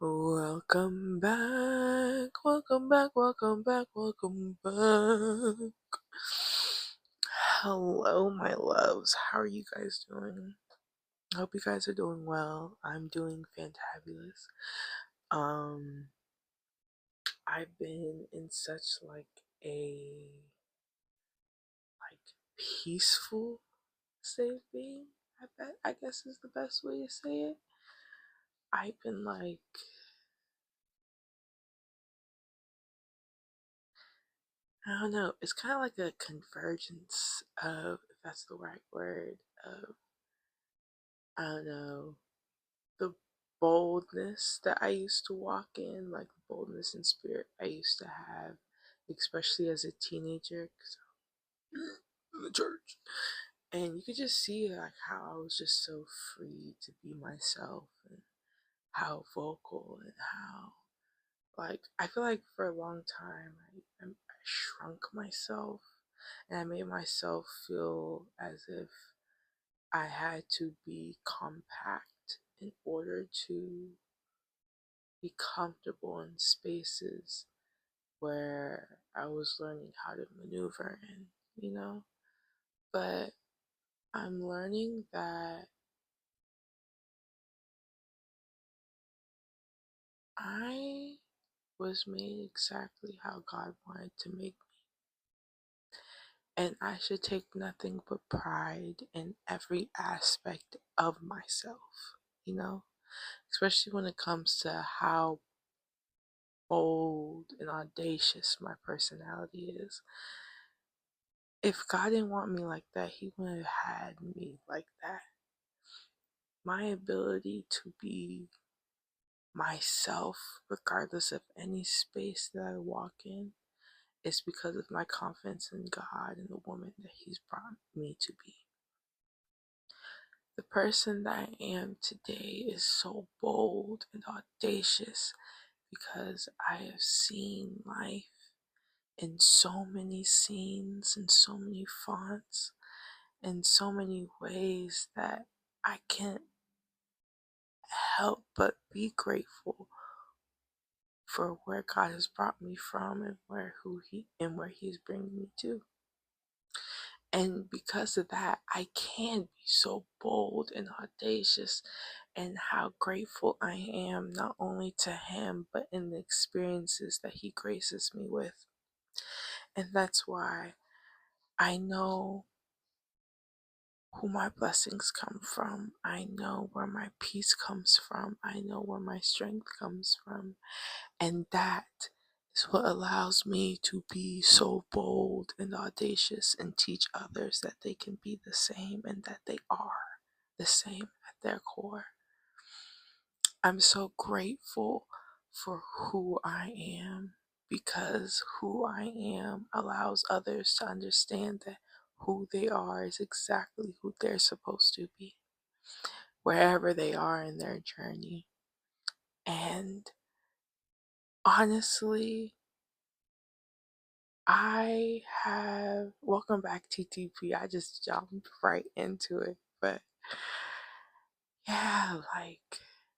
Welcome back, welcome back, welcome back, welcome back. Hello, my loves. How are you guys doing? I hope you guys are doing well. I'm doing fantabulous. Um, I've been in such a peaceful state of being. I guess is the best way to say it. I've been I don't know. It's kind of like a convergence of, if that's the right word, of, I don't know, the boldness that I used to walk in, like the boldness and spirit I used to have, especially as a teenager, 'cause in the church. And you could just see like how I was just so free to be myself and how vocal and how I feel like for a long time I shrunk myself and I made myself feel as if I had to be compact in order to be comfortable in spaces where I was learning how to maneuver in. But I'm learning that I was made exactly how God wanted to make me. And I should take nothing but pride in every aspect of myself, especially when it comes to how bold and audacious my personality is. If God didn't want me like that, He wouldn't have had me like that. My ability to be myself, regardless of any space that I walk in, is because of my confidence in God and the woman that He's brought me to be. The person that I am today is so bold and audacious because I have seen life in so many scenes, in so many fonts, in so many ways that I can't help but be grateful for where God has brought me from and where He's bringing me to. And because of that, I can be so bold and audacious, and how grateful I am not only to Him but in the experiences that He graces me with. And that's why I know who my blessings come from. I know where my peace comes from. I know where my strength comes from. And that is what allows me to be so bold and audacious and teach others that they can be the same and that they are the same at their core. I'm so grateful for who I am because who I am allows others to understand that who they are is exactly who they're supposed to be, wherever they are in their journey. And honestly, welcome back TTP. I just jumped right into it. But yeah, I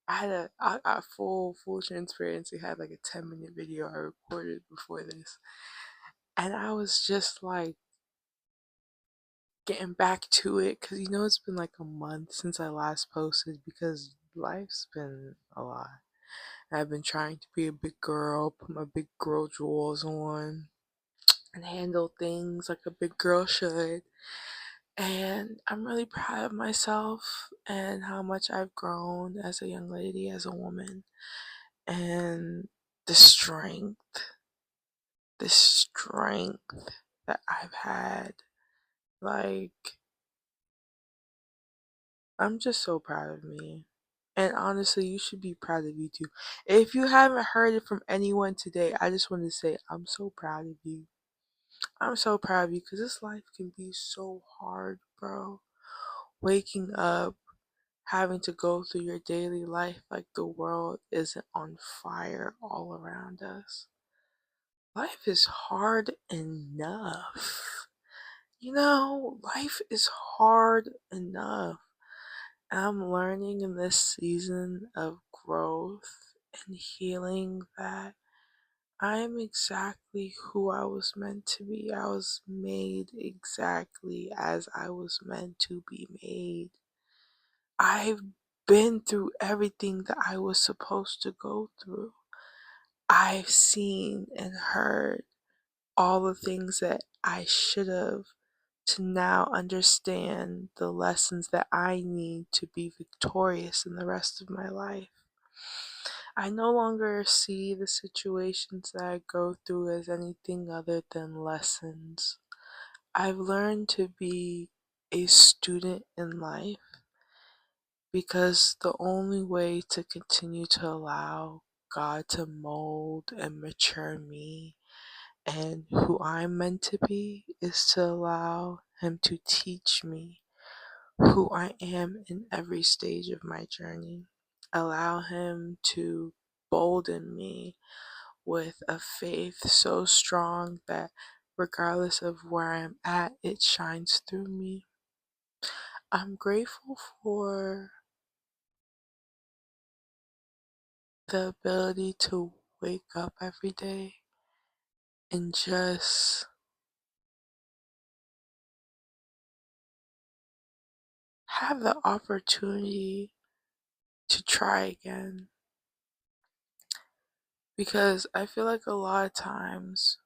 had a full transparency, had like a 10-minute video I recorded before this. And I was just getting back to it because it's been like a month since I last posted because life's been a lot. I've been trying to be a big girl, put my big girl drawers on, and handle things like a big girl should. And I'm really proud of myself and how much I've grown as a young lady, as a woman, and the strength, the strength that I've had. I'm just so proud of me. And honestly, you should be proud of you too. If you haven't heard it from anyone today, I just want to say I'm so proud of you. I'm so proud of you because this life can be so hard, bro. Waking up, having to go through your daily life like the world isn't on fire all around us. Life is hard enough. Life is hard enough. I'm learning in this season of growth and healing that I am exactly who I was meant to be. I was made exactly as I was meant to be made. I've been through everything that I was supposed to go through. I've seen and heard all the things that I should have to now understand the lessons that I need to be victorious in the rest of my life. I no longer see the situations that I go through as anything other than lessons. I've learned to be a student in life because the only way to continue to allow God to mold and mature me and who I'm meant to be is to allow Him to teach me who I am in every stage of my journey. Allow Him to bolden me with a faith so strong that regardless of where I'm at, it shines through me. I'm grateful for the ability to wake up every day and just have the opportunity to try again. Because I feel like a lot of times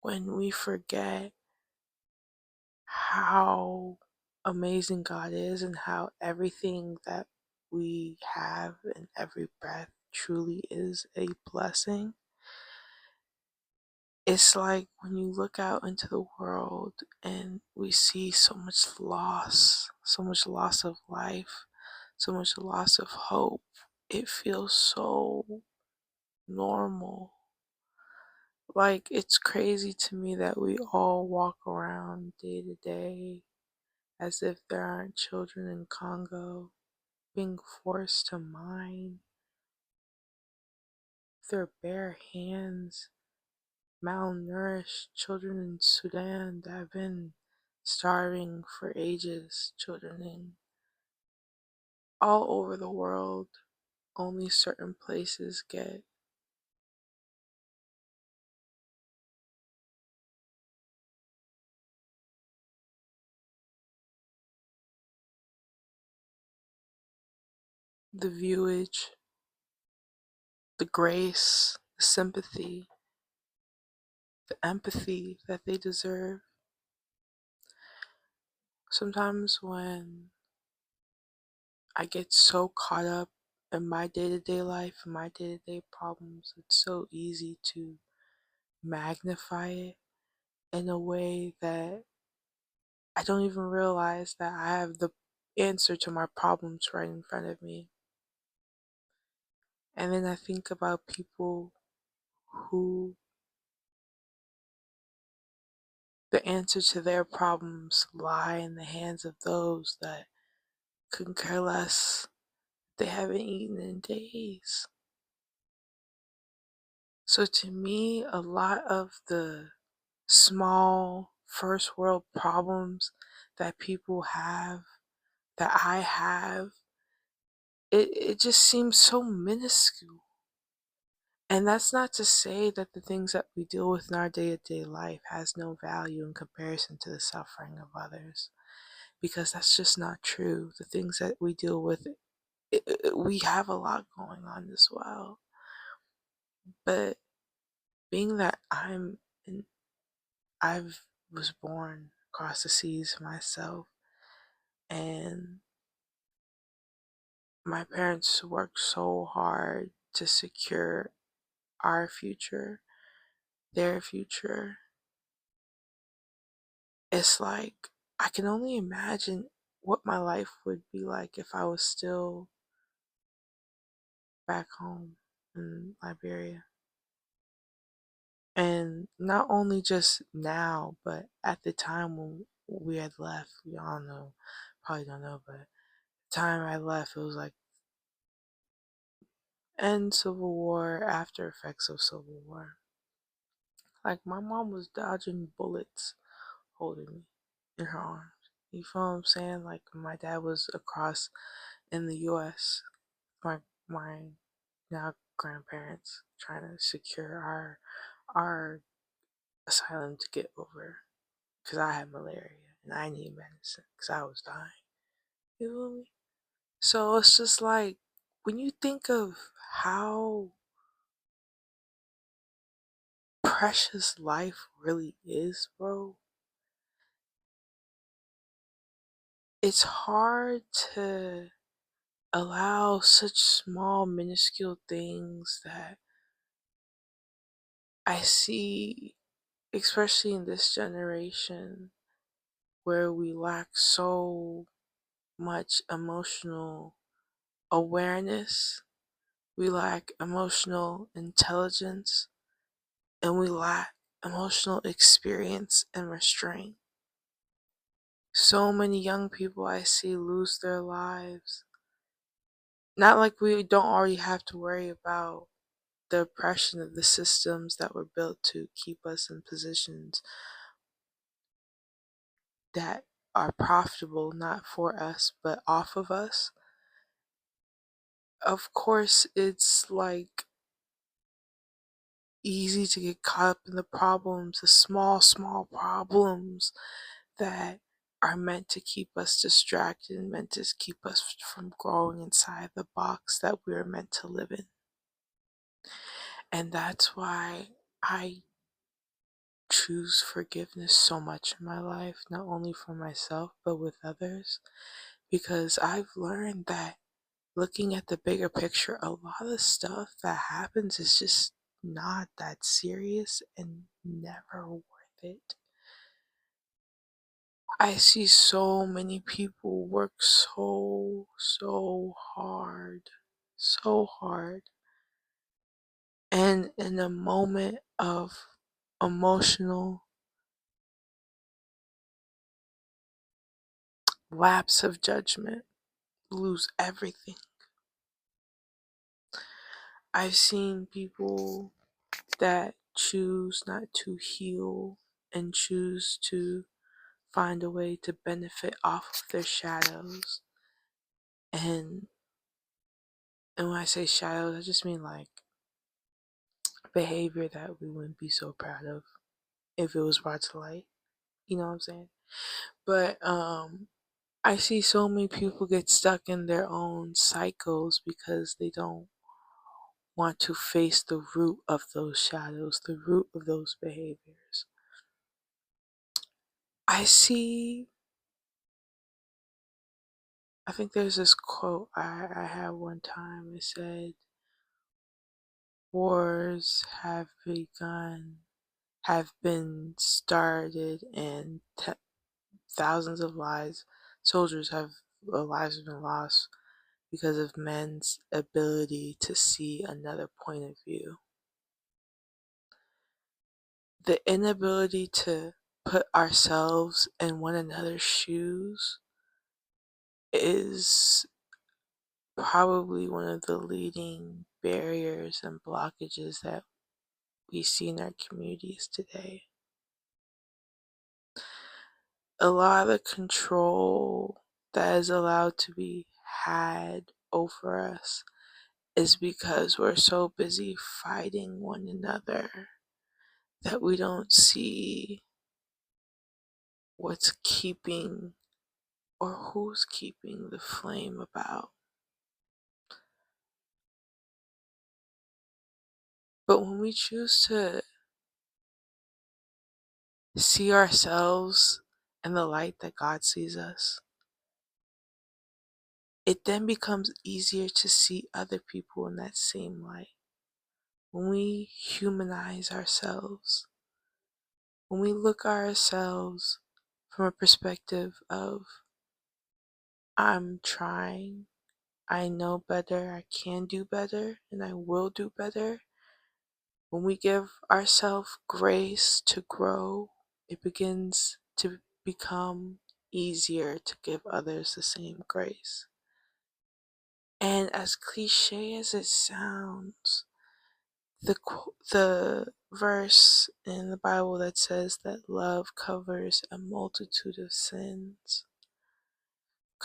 when we forget how amazing God is and how everything that we have and every breath truly is a blessing, it's like when you look out into the world and we see so much loss of life, so much loss of hope, it feels so normal. Like, it's crazy to me that we all walk around day to day as if there aren't children in Congo being forced to mine with their bare hands, malnourished children in Sudan that have been starving for ages, children in all over the world. Only certain places get the viewage, the grace, the sympathy, the empathy that they deserve. Sometimes when I get so caught up in my day to day life and my day to day problems, it's so easy to magnify it in a way that I don't even realize that I have the answer to my problems right in front of me. And then I think about people who the answer to their problems lie in the hands of those that couldn't care less. They haven't eaten in days. So to me, a lot of the small first world problems that people have, that I have, it just seems so minuscule. And that's not to say that the things that we deal with in our day to day life has no value in comparison to the suffering of others, because that's just not true. The things that we deal with, we have a lot going on as well. But being that I've was born across the seas myself, and my parents worked so hard to secure our future, their future. It's like I can only imagine what my life would be like if I was still back home in Liberia. And not only just now, but at the time when we had left, we all know, probably don't know, but the time I left, it was like end Civil War, after effects of Civil War. Like my mom was dodging bullets holding me in her arms. You feel what I'm saying? Like my dad was across in the US. My now grandparents trying to secure our asylum to get over because I had malaria and I need medicine because I was dying. You feel me? So it's just like when you think of how precious life really is, bro, it's hard to allow such small, minuscule things that I see, especially in this generation, where we lack so much emotional awareness, we lack emotional intelligence, and we lack emotional experience and restraint. So many young people I see lose their lives. Not like we don't already have to worry about the oppression of the systems that were built to keep us in positions that are profitable not for us but off of us. Of course, it's like easy to get caught up in the problems, the small problems that are meant to keep us distracted and meant to keep us from growing inside the box that we were meant to live in. And that's why I choose forgiveness so much in my life, not only for myself, but with others, because I've learned that looking at the bigger picture, a lot of stuff that happens is just not that serious and never worth it. I see so many people work so hard, and in a moment of emotional lapse of judgment, lose everything. I've seen people that choose not to heal and choose to find a way to benefit off of their shadows. And and when I say shadows, I just mean like behavior that we wouldn't be so proud of if it was brought to light. You know what I'm saying? But I see so many people get stuck in their own cycles because they don't want to face the root of those shadows, the root of those behaviors. I see, I think there's this quote I had one time. It said, wars have been started, and thousands of lives have been lost because of men's ability to see another point of view. The inability to put ourselves in one another's shoes is probably one of the leading barriers and blockages that we see in our communities today. A lot of the control that is allowed to be had over us is because we're so busy fighting one another that we don't see what's keeping or who's keeping the flame about. But when we choose to see ourselves in the light that God sees us, it then becomes easier to see other people in that same light. When we humanize ourselves, when we look at ourselves from a perspective of, I'm trying, I know better, I can do better, and I will do better. When we give ourselves grace to grow, it begins to become easier to give others the same grace. And as cliche as it sounds, the verse in the Bible that says that love covers a multitude of sins,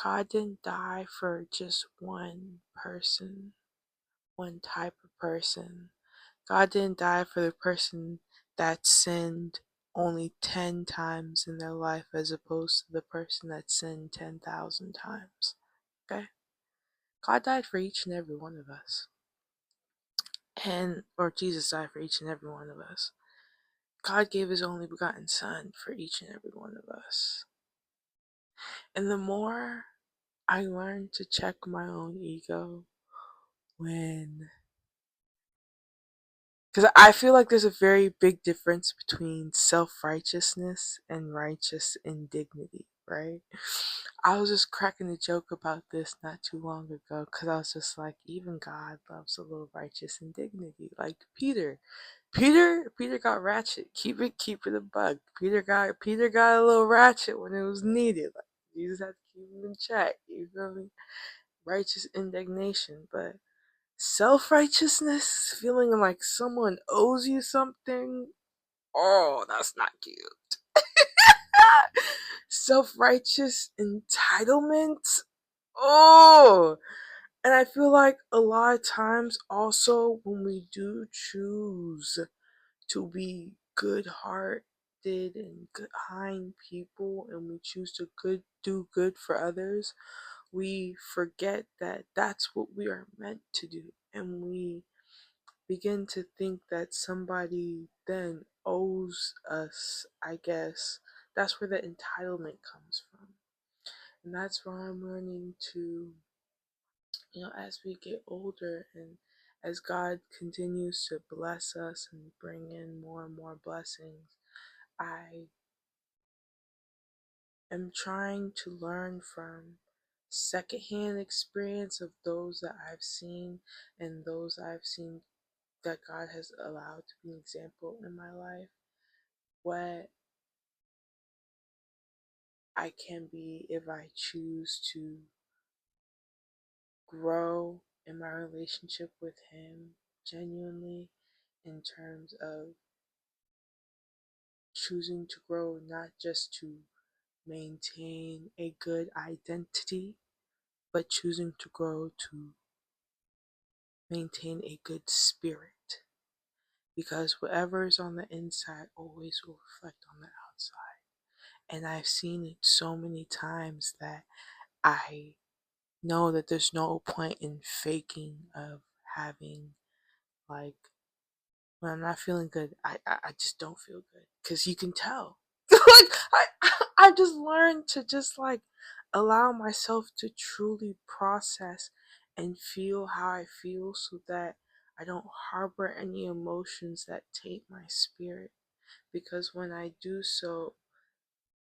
God didn't die for just one person. one type of person. God didn't die for the person that sinned only 10 times in their life as opposed to the person that sinned 10,000 times. Okay? God died for each and every one of us. Or Jesus died for each and every one of us. God gave his only begotten Son for each and every one of us. And the more I learn to check my own ego because I feel like there's a very big difference between self-righteousness and righteous indignity, right? I was just cracking a joke about this not too long ago because I was just like, even God loves a little righteous indignity. Like Peter got ratchet. Keep it a bug. Peter got a little ratchet when it was needed. Like Jesus had to keep him in check. You feel me? Righteous indignation, but self-righteousness, feeling like someone owes you something. Oh, that's not cute. Self-righteous entitlement. Oh, and I feel like a lot of times also when we do choose to be good-hearted and kind people, and we choose to do good for others, we forget that that's what we are meant to do, and we begin to think that somebody then owes us, I guess. That's where the entitlement comes from. And that's why I'm learning to, as we get older and as God continues to bless us and bring in more and more blessings, I am trying to learn from secondhand experience of those that I've seen and those I've seen that God has allowed to be an example in my life, what I can be if I choose to grow in my relationship with Him genuinely, in terms of choosing to grow not just to maintain a good identity, but choosing to grow to maintain a good spirit. Because whatever is on the inside always will reflect on the outside. And I've seen it so many times that I know that there's no point in faking of having, like, when I'm not feeling good, I just don't feel good because you can tell. Like I just learned to just like allow myself to truly process and feel how I feel so that I don't harbor any emotions that taint my spirit, because when I do so,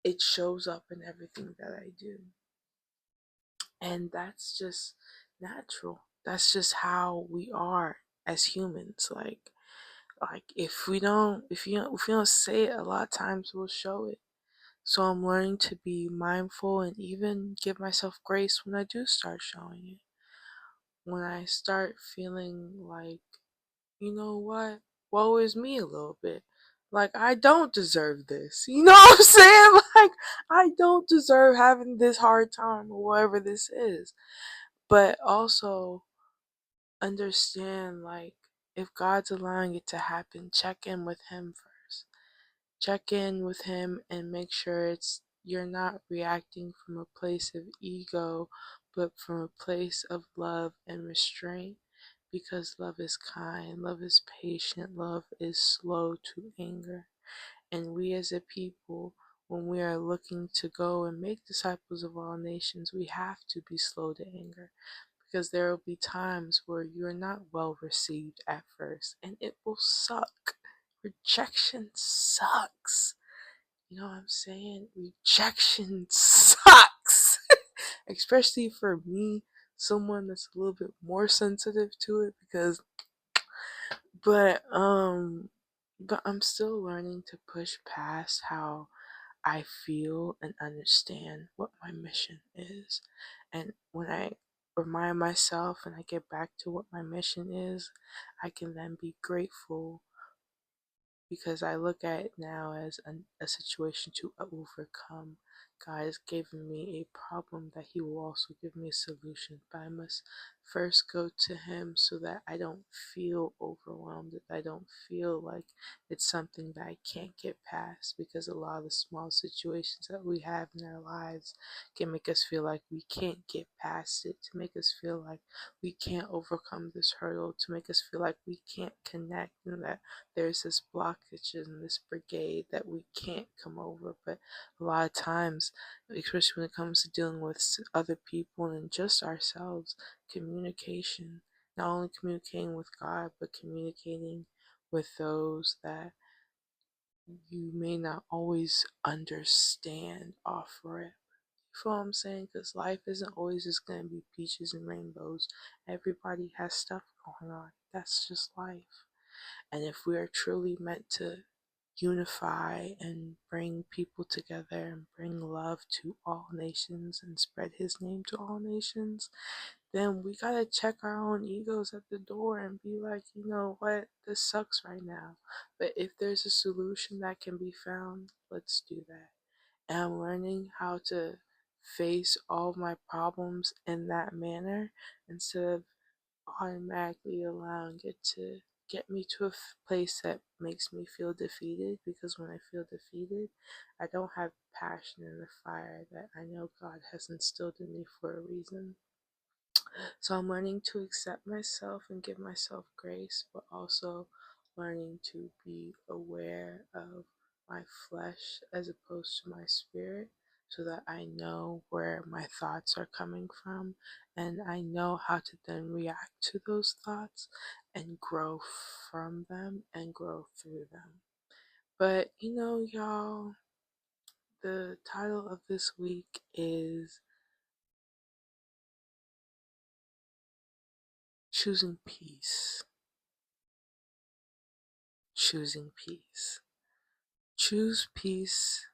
it shows up in everything that I do. And that's just natural. That's just how we are as humans. Like if you don't say it, a lot of times we'll show it. So I'm learning to be mindful and even give myself grace when I do start showing it. When I start feeling like, you know what, woe is me a little bit. Like, I don't deserve this. You know what I'm saying? Like, I don't deserve having this hard time or whatever this is. But also understand, like, if God's allowing it to happen, check in with Him first. Check in with Him and make sure you're not reacting from a place of ego, but from a place of love and restraint. Because love is kind, love is patient, love is slow to anger. And we as a people, when we are looking to go and make disciples of all nations, we have to be slow to anger, because there will be times where you're not well received at first and it will suck. Rejection sucks. You know what I'm saying? Rejection sucks. Especially for me, someone that's a little bit more sensitive to it, because but um but I'm still learning to push past how I feel and understand what my mission is. And when I remind myself and I get back to what my mission is, I can then be grateful, because I look at it now as a situation to overcome. God has given me a problem that He will also give me a solution, but I must first go to Him so that I don't feel overwhelmed, that I don't feel like it's something that I can't get past, because a lot of the small situations that we have in our lives can make us feel like we can't get past it, to make us feel like we can't overcome this hurdle, to make us feel like we can't connect, and that there's this blockage in this brigade that we can't come over. But a lot of times, especially when it comes to dealing with other people and just ourselves, communication, not only communicating with God, but communicating with those that you may not always understand offer it. You feel what I'm saying? Because life isn't always just going to be peaches and rainbows. Everybody has stuff going on. That's just life. And if we are truly meant to unify and bring people together and bring love to all nations and spread His name to all nations, then we gotta check our own egos at the door and be like, you know what, this sucks right now. But if there's a solution that can be found, let's do that. And I'm learning how to face all my problems in that manner, instead of automatically allowing it to get me to a place that makes me feel defeated. Because when I feel defeated, I don't have passion in the fire that I know God has instilled in me for a reason. So I'm learning to accept myself and give myself grace, but also learning to be aware of my flesh as opposed to my spirit, so that I know where my thoughts are coming from, and I know how to then react to those thoughts and grow from them and grow through them. But y'all, the title of this week is Choosing Peace. Choosing peace. Choose peace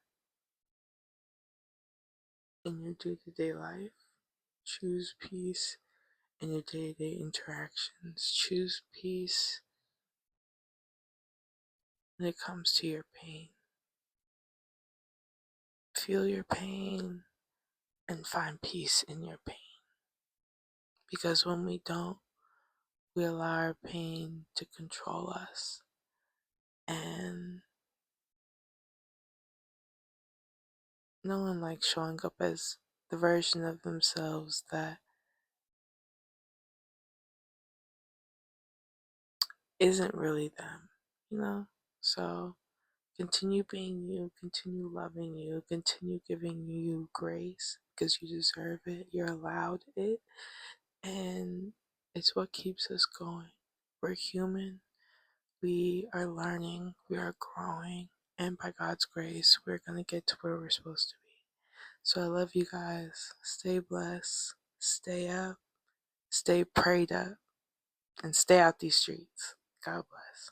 in your day to day life. Choose peace in your day to day interactions. Choose peace when it comes to your pain. Feel your pain and find peace in your pain. Because when we don't, we allow our pain to control us. And no one likes showing up as the version of themselves that isn't really them. So continue being you, continue loving you, continue giving you grace, because you deserve it, you're allowed it, and it's what keeps us going. We're human, we are learning, we are growing, and by God's grace, we're going to get to where we're supposed to be. So I love you guys. Stay blessed, stay up, stay prayed up, and stay out these streets. God bless.